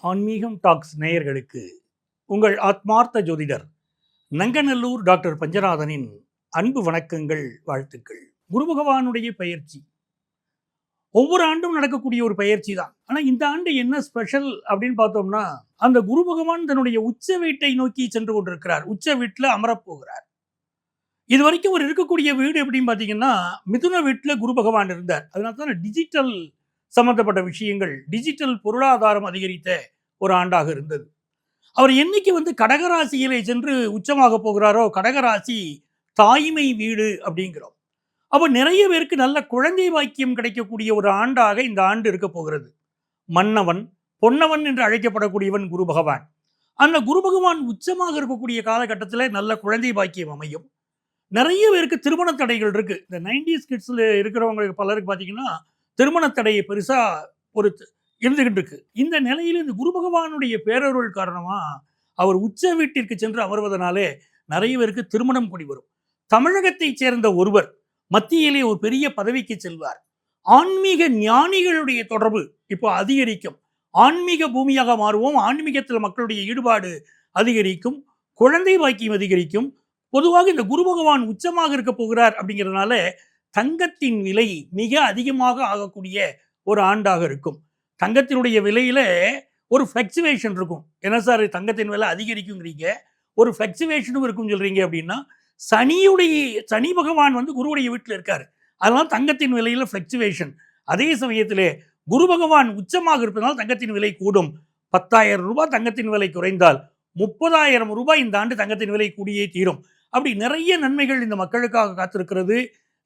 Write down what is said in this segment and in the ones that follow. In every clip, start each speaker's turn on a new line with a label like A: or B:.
A: ஆன்மீகம் டாக்ஸ் நேயர்களுக்கு உங்கள் ஆத்மார்த்த ஜோதிடர் நங்கநல்லூர் டாக்டர் பஞ்சநாதனின் அன்பு வணக்கங்கள், வாழ்த்துக்கள். குரு பகவானுடைய பயிற்சி ஒவ்வொரு ஆண்டும் நடக்கக்கூடிய ஒரு பயிற்சி தான். ஆனா இந்த ஆண்டு என்ன ஸ்பெஷல் அப்படின்னு பார்த்தோம்னா, அந்த குரு பகவான் தன்னுடைய உச்ச வீட்டை நோக்கி சென்று கொண்டிருக்கிறார். உச்ச வீட்டில் அமரப்போகிறார். இது வரைக்கும் அவர் இருக்கக்கூடிய வீடு எப்படின்னு பார்த்தீங்கன்னா, மிதுன வீட்டில் குரு பகவான் இருந்தார். அதனால தான் டிஜிட்டல் சம்பந்தப்பட்ட விஷயங்கள், டிஜிட்டல் பொருளாதாரம் அதிகரித்த ஒரு ஆண்டாக இருந்தது. அவர் என்னைக்கு கடகராசியிலே சென்று உச்சமாக போகிறாரோ, கடகராசி தாய்மை வீடு அப்படிங்கிறோம். அப்போ நிறைய பேருக்கு நல்ல குழந்தை பாக்கியம் கிடைக்கக்கூடிய ஒரு ஆண்டாக இந்த ஆண்டு இருக்க போகிறது. மன்னவன் பொன்னவன் என்று அழைக்கப்படக்கூடியவன் குரு பகவான். அந்த குரு பகவான் உச்சமாக இருக்கக்கூடிய காலகட்டத்தில் நல்ல குழந்தை பாக்கியம் அமையும். நிறைய பேருக்கு திருமண தடைகள் இருக்கு. இந்த 90s கிட்ஸ்ல இருக்கிறவங்களுக்கு பலருக்கு பார்த்தீங்கன்னா திருமண தடையை பெருசா ஒரு இருந்துகிட்டு இருக்கு. இந்த நிலையில் இந்த குரு பகவானுடைய பேரருள் காரணமா அவர் உச்ச வீட்டிற்கு சென்று அமர்வதனாலே நிறைய பேருக்கு திருமணம் கூடி வரும். தமிழகத்தை சேர்ந்த ஒருவர் மத்தியிலே ஒரு பெரிய பதவிக்கு செல்வார். ஆன்மீக ஞானிகளுடைய தொடர்பு இப்போ அதிகரிக்கும். ஆன்மீக பூமியாக மாறுவோம். ஆன்மீகத்தில் மக்களுடைய ஈடுபாடு அதிகரிக்கும். குழந்தை பாக்கியம் அதிகரிக்கும். பொதுவாக இந்த குரு பகவான் உச்சமாக இருக்க போகிறார் அப்படிங்கிறதுனால தங்கத்தின் விலை மிக அதிகமாக ஆகக்கூடிய ஒரு ஆண்டாக இருக்கும். தங்கத்தினுடைய விலையில ஒரு ஃப்ளக்சுவேஷன் இருக்கும். என்ன சார் தங்கத்தின் விலை அதிகரிக்குங்கிறீங்க, ஒரு ஃப்ளக்சுவேஷனும் இருக்கும் சொல்றீங்க அப்படின்னா, சனி பகவான் குருவுடைய வீட்டில் இருக்காரு. அதனால தங்கத்தின் விலையில ஃப்ளக்சுவேஷன். அதே சமயத்திலே குரு பகவான் உச்சமாக இருப்பதனால் தங்கத்தின் விலை கூடும். 10,000 ரூபாய் தங்கத்தின் விலை குறைந்தால் 30,000 ரூபாய் இந்த ஆண்டு தங்கத்தின் விலை கூடியே தீரும். அப்படி நிறைய நன்மைகள் இந்த மக்களுக்காக காத்திருக்கிறது.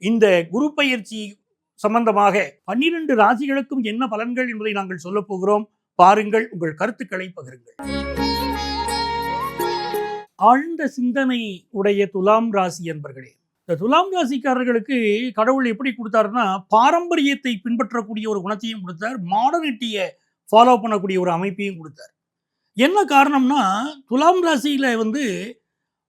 A: இந்த குரு பயிற்சி சம்பந்தமாக 12 ராசிகளுக்கும் என்ன பலன்கள் என்பதை நாங்கள் சொல்ல போகிறோம். பாருங்கள், உங்கள் கருத்துக்களை பகிருங்கள். ஆழ்ந்த சிந்தனை உடைய துலாம் ராசி என்பர்களே, இந்த துலாம் ராசிக்காரர்களுக்கு கடவுள் எப்படி கொடுத்தாருன்னா, பாரம்பரியத்தை பின்பற்றக்கூடிய ஒரு குணத்தையும் கொடுத்தார், மாடர்னிட்டியை ஃபாலோ பண்ணக்கூடிய ஒரு அமைப்பையும் கொடுத்தார். என்ன காரணம்னா, துலாம் ராசியில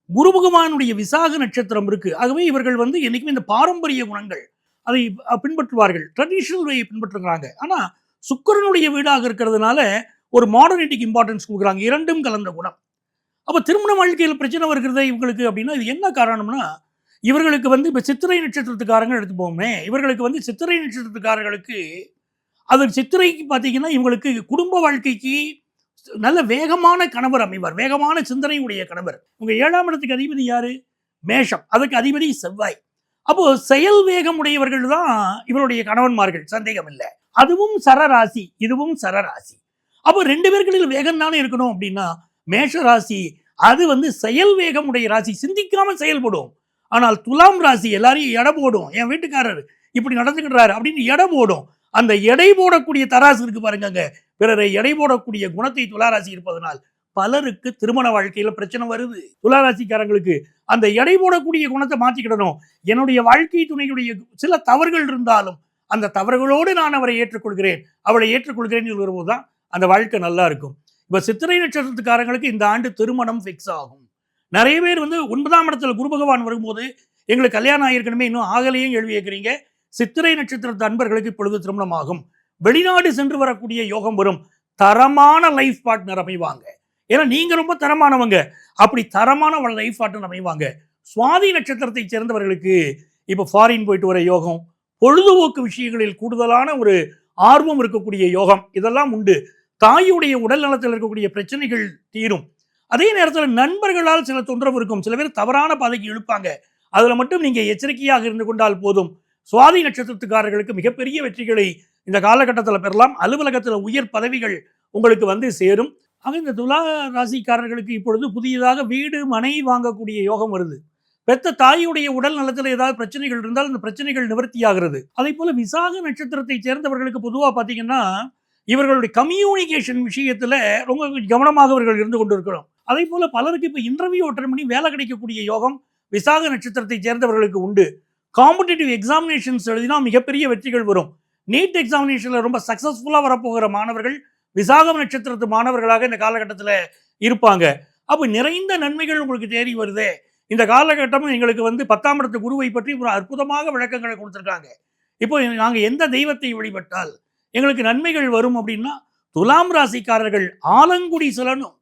A: குரு பகவானுடைய விசாக நட்சத்திரம் இருக்கு. ஆகவே இவர்கள் என்னைக்குமே இந்த பாரம்பரிய குணங்கள் அதை பின்பற்றுவார்கள். ட்ரெடிஷனல் வே பின்பற்றுறாங்க. ஆனா சுக்கிரனுடைய வீடாக இருக்கிறதுனால ஒரு மாடர்னிட்டிக்கு இம்பார்ட்டன்ஸ் கொடுக்குறாங்க. இரண்டும் கலந்த குணம். அப்ப திருமண வாழ்க்கையில் பிரச்சனை வருகிறதே இவங்களுக்கு அப்படின்னா, இது என்ன காரணம்னா, இவர்களுக்கு இப்ப சித்திரை நட்சத்திரத்துக்காரங்க எடுத்துப்போமே, இவர்களுக்கு சித்திரை நட்சத்திரத்துக்காரர்களுக்கு அது சித்திரைக்கு பார்த்தீங்கன்னா இவங்களுக்கு குடும்ப வாழ்க்கைக்கு நல்ல வேகமான கணவர் அமைவார். வேகமான சிந்தனையுடைய கணவர். உங்க 7ஆம் இடத்துக்கு அதிபதி யாரு? மேஷம். அதுக்கு அதிபதி செவ்வாய். அப்போ செயல் வேகம் உடையவர்கள் தான் இவருடைய கணவன்மார்கள், சந்தேகம் இல்லை. அதுவும் சரராசி, இதுவும் சரராசி. அப்போ 2 பேர்களில் வேகம் தானே இருக்கணும் அப்படின்னா, மேஷ ராசி அது செயல் வேகம் உடைய ராசி, சிந்திக்காம செயல்படும். ஆனால் துலாம் ராசி எல்லாரையும் எடை போடும். என் வீட்டுக்காரர் இப்படி நடந்துக்கிறாரு அப்படின்னு எடை போடும். அந்த எடை போடக்கூடிய தராசு இருக்கு பாருங்க, பிறரை எடை போடக்கூடிய குணத்தை துளாராசி இருப்பதனால் பலருக்கு திருமண வாழ்க்கையில பிரச்சனை வருது. துளாராசிக்காரங்களுக்கு அந்த எடை போடக்கூடிய குணத்தை மாற்றிக்கிடணும். என்னுடைய வாழ்க்கை துணையுடைய சில தவறுகள் இருந்தாலும் அந்த தவறுகளோடு நான் அவரை ஏற்றுக்கொள்கிறேன், அவளை ஏற்றுக்கொள்கிறேன் வரும்போதுதான் அந்த வாழ்க்கை நல்லா இருக்கும். இப்ப சித்திரை நட்சத்திரத்துக்காரங்களுக்கு இந்த ஆண்டு திருமணம் ஃபிக்ஸ் ஆகும். நிறைய பேர் 9ஆம் இடத்துல குரு பகவான் வரும்போது எங்களுக்கு கல்யாணம் ஆகியிருக்கணுமே, இன்னும் ஆகலையும் கேள்வி கேட்குறீங்க. சித்திரை நட்சத்திரத்து அன்பர்களுக்கு இப்பொழுது திருமணம் ஆகும். வெளிநாடு சென்று வரக்கூடிய யோகம் வரும். தரமான லைஃப் பார்ட்னர் அமைவாங்க. ஏன்னா நீங்க ரொம்ப தரமானவங்க, அப்படி தரமான லைஃப் பார்ட்னர் அமைவாங்க. சுவாதி நட்சத்திரத்தை சேர்ந்தவர்களுக்கு இப்ப ஃபாரின் போயிட்டு வர யோகம், பொழுதுபோக்கு விஷயங்களில் கூடுதலான ஒரு ஆர்வம் இருக்கக்கூடிய யோகம், இதெல்லாம் உண்டு. தாயுடைய உடல் நலத்தில் இருக்கக்கூடிய பிரச்சனைகள் தீரும். அதே நேரத்தில் நண்பர்களால் சில தொந்தரவு இருக்கும். சில பேர் தவறான பாதைக்கு இழுப்பாங்க. அதுல மட்டும் நீங்க எச்சரிக்கையாக இருந்து கொண்டால் போதும். சுவாதி நட்சத்திரத்துக்காரர்களுக்கு மிகப்பெரிய வெற்றிகளை இந்த காலகட்டத்தில் பெறலாம். அலுவலகத்தில் உயர் பதவிகள் உங்களுக்கு சேரும். ஆக இந்த துலா ராசிக்காரர்களுக்கு இப்பொழுது புதியதாக வீடு மனை வாங்கக்கூடிய யோகம் வருது. பெத்த தாயுடைய உடல் நலத்தில் ஏதாவது பிரச்சனைகள் இருந்தால் அந்த பிரச்சனைகள் நிவர்த்தியாகிறது. அதே போல விசாக நட்சத்திரத்தை சேர்ந்தவர்களுக்கு பொதுவாக பார்த்தீங்கன்னா, இவர்களுடைய கம்யூனிகேஷன் விஷயத்துல ரொம்ப கவனமாக இவர்கள் இருந்து கொண்டிருக்கிறோம். அதே போல பலருக்கு இப்ப இன்டர்வியூ அட்டெண்ட் பண்ணி வேலை கிடைக்கக்கூடிய யோகம் விசாக நட்சத்திரத்தை சேர்ந்தவர்களுக்கு உண்டு. காம்படிட்டிவ் எக்ஸாமினேஷன்ஸ் எழுதினா மிகப்பெரிய வெற்றிகள் வரும். நீட் எக்ஸாமினேஷன்ல ரொம்ப சக்சஸ்ஃபுல்லாக வரப்போகிற மாணவர்கள் விசாகம் நட்சத்திரத்து மாணவர்களாக இந்த காலகட்டத்தில் இருப்பாங்க. அப்போ நிறைந்த நன்மைகள் உங்களுக்கு தேடி வருது. இந்த காலகட்டம் எங்களுக்கு 10ஆம் இடத்து குருவை பற்றி ஒரு அற்புதமாக விளக்கங்களை கொடுத்துருக்காங்க. இப்போ நாங்கள் எந்த தெய்வத்தை வழிபட்டால் எங்களுக்கு நன்மைகள் வரும் அப்படின்னா, துலாம் ராசிக்காரர்கள் ஆலங்குடி செல்லணும்.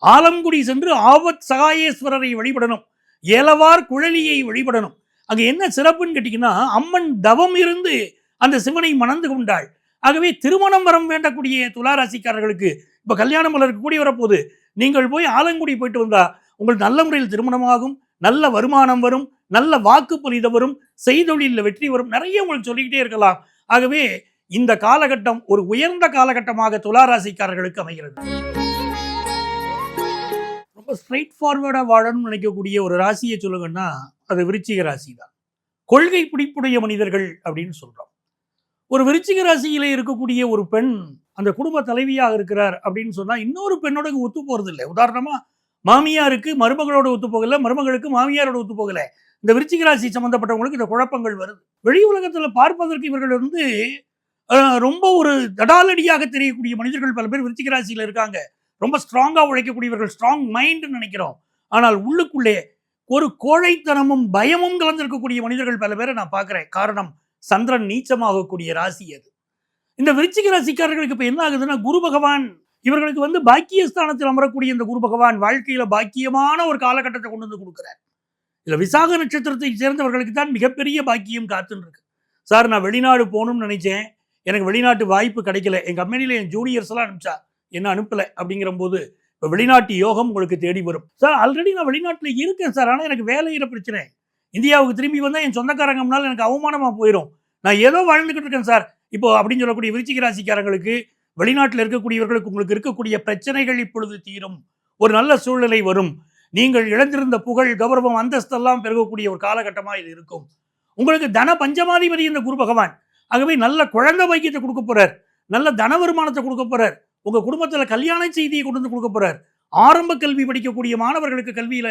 A: ஆலங்குடி சென்று ஆபத் சகாயேஸ்வரரை வழிபடணும். ஏலவார் குழலியை வழிபடணும். அங்க என்ன சிறப்புன்னு கேட்டீங்கன்னா, அம்மன் தவம் இருந்து அந்த சிவனை மணந்து கொண்டாள். ஆகவே திருமணம் வரம் வேண்டக்கூடிய துளாராசிக்காரர்களுக்கு இப்ப கல்யாணம் கூடி வரப்போகுது. நீங்கள் போய் ஆலங்குடி போயிட்டு வந்தா உங்களுக்கு நல்ல முறையில் திருமணமாகும், நல்ல வருமானம் வரும், நல்ல வாக்கு பலித வரும், செய்தொழிலில் வெற்றி வரும், நிறைய உங்களுக்கு சொல்லிக்கிட்டே இருக்கலாம். ஆகவே இந்த காலகட்டம் ஒரு உயர்ந்த காலகட்டமாக துளாராசிக்காரர்களுக்கு அமைகிறது. ரொம்ப ஸ்ட்ரைட் ஃபார்வர்டா வாழணும்னு நினைக்கக்கூடிய ஒரு ராசியை சொல்லுங்கன்னா அது விருச்சிக ராசி தான். கொள்கை பிடிப்புடைய மனிதர்கள் அப்படின்னு சொல்றோம். ஒரு விருச்சிக ராசியிலே இருக்கக்கூடிய ஒரு பெண் அந்த குடும்ப தலைவியாக இருக்கிறார் அப்படின்னு சொன்னா இன்னொரு பெண்ணோட ஒத்து போறது இல்லை. உதாரணமா மாமியாருக்கு மருமகளோட ஒத்து போகல, மருமகளுக்கு மாமியாரோட ஒத்து போகல. இந்த விருச்சிக ராசி சம்பந்தப்பட்டவங்களுக்கு இந்த குழப்பங்கள் வருது. வெளி உலகத்துல பார்ப்பதற்கு இவர்கள் ரொம்ப ஒரு தடாலடியாக தெரியக்கூடிய மனிதர்கள் பல பேர் விருச்சிக ராசியில இருக்காங்க. ரொம்ப ஸ்ட்ராங்கா உழைக்கக்கூடியவர்கள், ஸ்ட்ராங் மைண்ட் நினைக்கிறோம். ஆனால் உள்ளுக்குள்ளே ஒரு கோழைத்தனமும் பயமும் கலந்திருக்கக்கூடிய மனிதர்கள் பல பேரை நான் பார்க்கிறேன். காரணம் சந்திரன் நீச்சமாகக்கூடிய ராசி அது. இந்த விருச்சிக ராசிக்காரர்களுக்கு இப்ப என்ன ஆகுதுன்னா, குரு பகவான் இவர்களுக்கு பாக்கியஸ்தானத்தில் அமரக்கூடிய இந்த குரு பகவான் வாழ்க்கையில பாக்கியமான ஒரு காலகட்டத்தை கொண்டு வந்து கொடுக்கிறார். இதுல விசாக நட்சத்திரத்தை சேர்ந்தவர்களுக்கு தான் மிகப்பெரிய பாக்கியம் காத்துன்னு இருக்கு. சார், நான் வெளிநாடு போகணும்னு நினைச்சேன், எனக்கு வெளிநாட்டு வாய்ப்பு கிடைக்கல, என் கம்பெனியில என் ஜூனியர்ஸ் எல்லாம் அனுப்பிச்சா என்ன அனுப்பல அப்படிங்கிற போது இப்போ வெளிநாட்டு யோகம் உங்களுக்கு தேடி வரும். சார், ஆல்ரெடி நான் வெளிநாட்டில் இருக்கேன் சார், ஆனால் எனக்கு வேலையில பிரச்சனை, இந்தியாவுக்கு திரும்பி வந்தால் என் சொந்தக்காரங்க முன்னால் எனக்கு அவமானமா போயிடும், நான் ஏதோ வாழ்ந்துகிட்டு இருக்கேன் சார் இப்போ அப்படின்னு சொல்லக்கூடிய விருச்சிக ராசிக்காரங்களுக்கு, வெளிநாட்டில் இருக்கக்கூடியவர்களுக்கு உங்களுக்கு இருக்கக்கூடிய பிரச்சனைகள் இப்பொழுது தீரும், ஒரு நல்ல சூழ்நிலை வரும், நீங்கள் இழந்திருந்த புகழ், கௌரவம், அந்தஸ்தெல்லாம் பெருகக்கூடிய ஒரு காலகட்டமாக இது இருக்கும். உங்களுக்கு தன பஞ்சமாதிபதி இந்த குரு பகவான். ஆகவே நல்ல குழந்தை வைக்கியத்தை கொடுக்க போறார், நல்ல தன வருமானத்தை கொடுக்க போறார், உங்க குடும்பத்தில் கல்யாண செய்தியை கொண்டு வந்து கொடுக்க போறார், ஆரம்ப கல்வி படிக்கக்கூடிய மாணவர்களுக்கு கல்வியில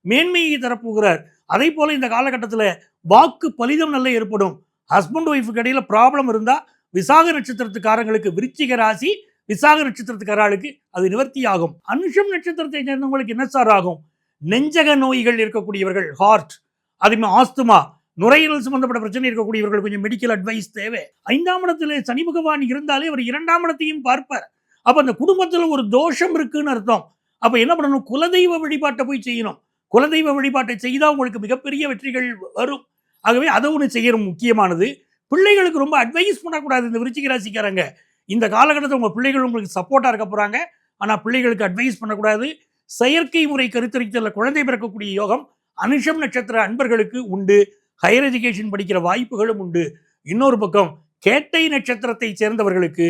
A: மேன்மையை தரப்போகிறார். அதே போல இந்த காலகட்டத்தில் வாக்கு பலிதம் நல்ல ஏற்படும். ஹஸ்பண்ட் ஒய்ஃபுக்கு இடையில ப்ராப்ளம் இருந்தா விசாக நட்சத்திரத்துக்காரங்களுக்கு, விருச்சிக ராசி விசாக நட்சத்திரத்துக்காரர்களுக்கு அது நிவர்த்தி ஆகும். அனுஷம் நட்சத்திரத்தை சேர்ந்தவங்களுக்கு என்ன சார் ஆகும்? நெஞ்சக நோய்கள் இருக்கக்கூடியவர்கள், ஹார்ட், அதுமே ஆஸ்துமா, நுரையீரல் சம்பந்தப்பட்ட பிரச்சனை இருக்கக்கூடியவர்கள் கொஞ்சம் மெடிக்கல் அட்வைஸ் தேவை. 5ஆம் இடத்துல சனி பகவான் இருந்தாலே அவர் 2ஆம் இடத்தையும் பார்ப்பார். அப்ப அந்த குடும்பத்துல ஒரு தோஷம் இருக்குன்னு அர்த்தம். அப்ப என்ன பண்ணணும்? குலதெய்வ வழிபாட்டை போய் செய்யணும். குலதெய்வ வழிபாட்டை செய்தால் உங்களுக்கு மிகப்பெரிய வெற்றிகள் வரும். ஆகவே அதை ஒன்று செய்யணும். முக்கியமானது, பிள்ளைகளுக்கு ரொம்ப அட்வைஸ் பண்ணக்கூடாது. இந்த விருச்சிக ராசிக்காரங்க இந்த காலகட்டத்தில் உங்கள் பிள்ளைகள் உங்களுக்கு சப்போர்ட்டாக இருக்க போகிறாங்க, ஆனால் பிள்ளைகளுக்கு அட்வைஸ் பண்ணக்கூடாது. செயற்கை முறை கருத்தரித்தலில் குழந்தை பிறக்கக்கூடிய யோகம் அனுஷம் நட்சத்திர அன்பர்களுக்கு உண்டு. ஹையர் எஜுகேஷன் படிக்கிற வாய்ப்புகளும் உண்டு. இன்னொரு பக்கம் கேட்டை நட்சத்திரத்தை சேர்ந்தவர்களுக்கு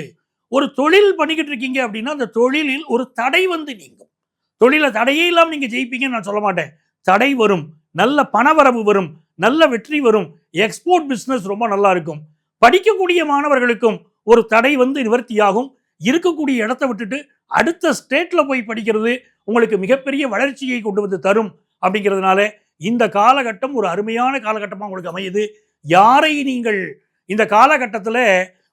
A: ஒரு தொழில் பண்ணிக்கிட்டு இருக்கீங்க அப்படின்னா அந்த தொழிலில் ஒரு தடை நீங்கும். தொழில தடையே இல்லாமல் நீங்கள் ஜெயிப்பீங்கன்னு நான் சொல்ல மாட்டேன். தடை வரும், நல்ல பணவரவு வரும், நல்ல வெற்றி வரும், எக்ஸ்போர்ட் பிஸ்னஸ் ரொம்ப நல்லா இருக்கும். படிக்கக்கூடிய மாணவர்களுக்கும் ஒரு தடை நிவர்த்தியாகும். இருக்கக்கூடிய இடத்தை விட்டுட்டு அடுத்த ஸ்டேட்ல போய் படிக்கிறது உங்களுக்கு மிகப்பெரிய வளர்ச்சியை கொண்டு வந்து தரும். அப்படிங்கிறதுனால இந்த காலகட்டம் ஒரு அருமையான காலகட்டமாக உங்களுக்கு அமையுது. யாரை நீங்கள் இந்த காலகட்டத்தில்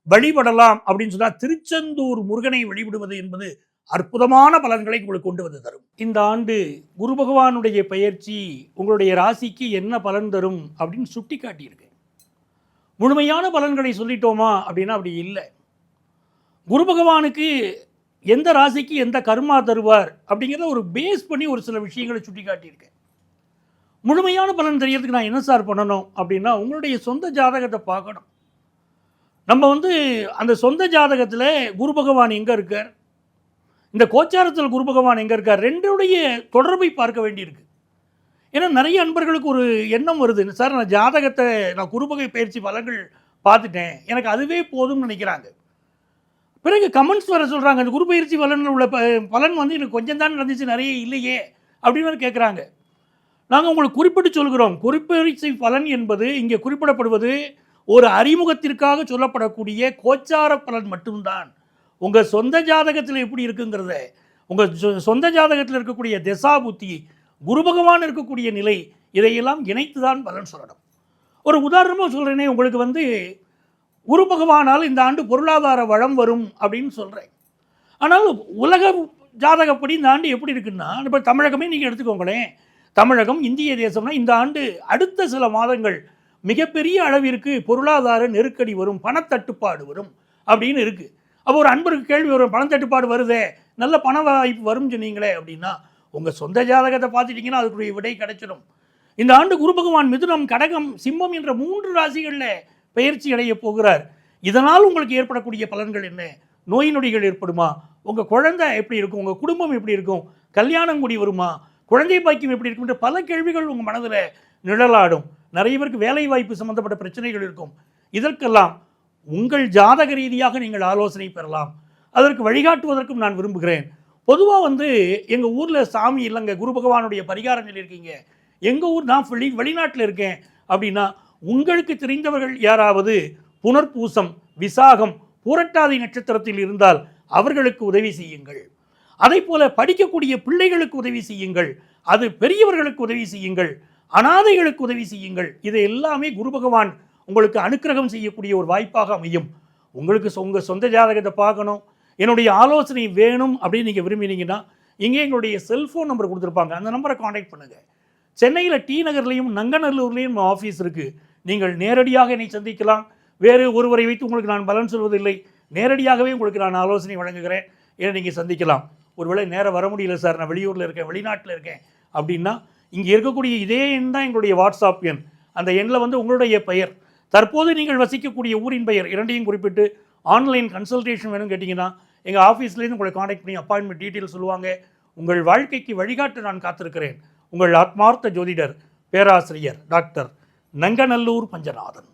A: வழிபடலாம் அப்படின்னு சொன்னா, திருச்செந்தூர் முருகனை வழிபடுவது என்பது அற்புதமான பலன்களை உங்களுக்கு கொண்டு வந்து தரும். இந்த ஆண்டு குரு பகவானுடைய பெயர்ச்சி உங்களுடைய ராசிக்கு என்ன பலன் தரும் அப்படின்னு சுட்டி காட்டியிருக்கு. முழுமையான பலன்களை சொல்லிட்டோமா அப்படின்னா அப்படி இல்லை. குரு பகவானுக்கு எந்த ராசிக்கு எந்த கர்மா தருவார் அப்படிங்கிறத ஒரு பேஸ் பண்ணி ஒரு சில விஷயங்களை சுட்டி காட்டியிருக்கேன். முழுமையான பலன் தெரியறதுக்கு நான் என்ன சார் பண்ணணும் அப்படின்னா, உங்களுடைய சொந்த ஜாதகத்தை பார்க்கணும். நம்ம அந்த சொந்த ஜாதகத்தில் குரு பகவான் எங்கே இருக்கார், இந்த கோச்சாரத்தில் குரு பகவான் எங்கே இருக்கார், ரெண்டுடைய தொடர்பை பார்க்க வேண்டியிருக்கு. ஏன்னா நிறைய அன்பர்களுக்கு ஒரு எண்ணம் வருது, சார் நான் ஜாதகத்தை நான் குருபகை பயிற்சி பலன்கள் பார்த்துட்டேன், எனக்கு அதுவே போதும்னு நினைக்கிறாங்க. பிறகு கமெண்ட்ஸ் வர சொல்கிறாங்க, அந்த குரு பயிற்சி பலனில் உள்ள பலன் எனக்கு கொஞ்சம் தான் நடந்துச்சு, நிறைய இல்லையே அப்படின்னு கேட்குறாங்க. நாங்கள் உங்களுக்கு குறிப்பிட்டு சொல்கிறோம், குறிப்பயிற்சி பலன் என்பது இங்கே குறிப்பிடப்படுவது ஒரு அறிமுகத்திற்காக சொல்லப்படக்கூடிய கோச்சார பலன் மட்டும்தான். உங்கள் சொந்த ஜாதகத்தில் எப்படி இருக்குங்கிறத, உங்கள் சொந்த ஜாதகத்தில் இருக்கக்கூடிய திசா புத்தி, குரு பகவான் இருக்கக்கூடிய நிலை, இதையெல்லாம் இணைத்து தான் பலன் சொல்லணும். ஒரு உதாரணமாக சொல்கிறேனே, உங்களுக்கு குரு பகவானால் இந்த ஆண்டு பொருளாதார வளம் வரும் அப்படின்னு சொல்கிறேன். ஆனால் உலக ஜாதகப்படி இந்த ஆண்டு எப்படி இருக்குன்னா, இப்போ தமிழகமே நீங்கள் எடுத்துக்கோங்களேன். தமிழகம் இந்திய தேசம்னா இந்த ஆண்டு அடுத்த சில மாதங்கள் மிகப்பெரிய அளவிற்கு பொருளாதார நெருக்கடி வரும், பணத்தட்டுப்பாடு வரும் அப்படின்னு இருக்குது. அப்போ ஒரு அன்பருக்கு கேள்வி வரும், பணம் தட்டுப்பாடு வருதே, நல்ல பண வாய்ப்பு வரும் சொன்னீங்களே அப்படின்னா, உங்கள் சொந்த ஜாதகத்தை பார்த்துட்டிங்கன்னா அதுக்குரிய விடை கிடைச்சிடும். இந்த ஆண்டு குரு பகவான் மிதுனம், கடகம், சிம்மம் என்ற 3 ராசிகளில் பெயர்ச்சி அடைய போகிறார். இதனால் உங்களுக்கு ஏற்படக்கூடிய பலன்கள் என்ன? நோய் நொடிகள் ஏற்படுமா? உங்கள் குழந்தை எப்படி இருக்கும்? உங்கள் குடும்பம் எப்படி இருக்கும்? கல்யாணம் கூடி வருமா? குழந்தை பாக்கியம் எப்படி இருக்கும்? என்ற பல கேள்விகள் உங்கள் மனதில் நிழலாடும். நிறைய பேருக்கு வேலை வாய்ப்பு சம்பந்தப்பட்ட பிரச்சனைகள் இருக்கும். இதற்கெல்லாம் உங்கள் ஜாதக ரீதியாக நீங்கள் ஆலோசனை பெறலாம். அதற்கு வழிகாட்டுவதற்கும் நான் விரும்புகிறேன். பொதுவாக எங்கள் ஊரில் சாமி இல்லைங்க, குரு பகவானுடைய பரிகாரம் சொல்லியிருக்கீங்க, எங்கள் ஊர் நான் வெளிநாட்டில் இருக்கேன் அப்படின்னா, உங்களுக்கு தெரிந்தவர்கள் யாராவது புனர்பூசம், விசாகம், பூரட்டாதி நட்சத்திரத்தில் இருந்தால் அவர்களுக்கு உதவி செய்யுங்கள். அதை போல படிக்கக்கூடிய பிள்ளைகளுக்கு உதவி செய்யுங்கள். அது பெரியவர்களுக்கு உதவி செய்யுங்கள். அனாதைகளுக்கு உதவி செய்யுங்கள். இதை எல்லாமே குரு பகவான் உங்களுக்கு அனுக்கிரகம் செய்யக்கூடிய ஒரு வாய்ப்பாக அமையும். உங்களுக்கு உங்கள் சொந்த ஜாதகத்தை பார்க்கணும், என்னுடைய ஆலோசனை வேணும் அப்படின்னு நீங்கள் விரும்பினீங்கன்னா, இங்கே எங்களுடைய செல்ஃபோன் நம்பர் கொடுத்துருப்பாங்க, அந்த நம்பரை காண்டாக்ட் பண்ணுங்கள். சென்னையில் டி நகர்லேயும் நங்கநல்லூர்லேயும் ஆஃபீஸ் இருக்குது. நீங்கள் நேரடியாக என்னை சந்திக்கலாம். வேறு ஒருவரை வைத்து உங்களுக்கு நான் பலன் சொல்வதில்லை, நேரடியாகவே உங்களுக்கு நான் ஆலோசனை வழங்குகிறேன். ஏன்னா நீங்கள் சந்திக்கலாம். ஒருவேளை நேரம் வர முடியல சார், நான் வெளியூரில் இருக்கேன், வெளிநாட்டில் இருக்கேன் அப்படின்னா, இங்கே இருக்கக்கூடிய இதே எண் தான் எங்களுடைய வாட்ஸ்அப் எண். அந்த எண்ணில் உங்களுடைய பெயர், தற்போது நீங்கள் வசிக்கக்கூடிய ஊரின் பெயர் இரண்டையும் குறிப்பிட்டு ஆன்லைன் கன்சல்டேஷன் வேணும்னு கேட்டிங்கன்னா, எங்கள் ஆஃபீஸ்லேருந்து உங்களை காண்டாக்ட் பண்ணி அப்பாயின்மெண்ட் டீட்டெயில் சொல்லுவாங்க. உங்கள் வாழ்க்கைக்கு வழிகாட்டு நான் காத்திருக்கிறேன். உங்கள் ஆத்மார்த்த ஜோதிடர் பேராசிரியர் டாக்டர் நங்கநல்லூர் பஞ்சநாதன்.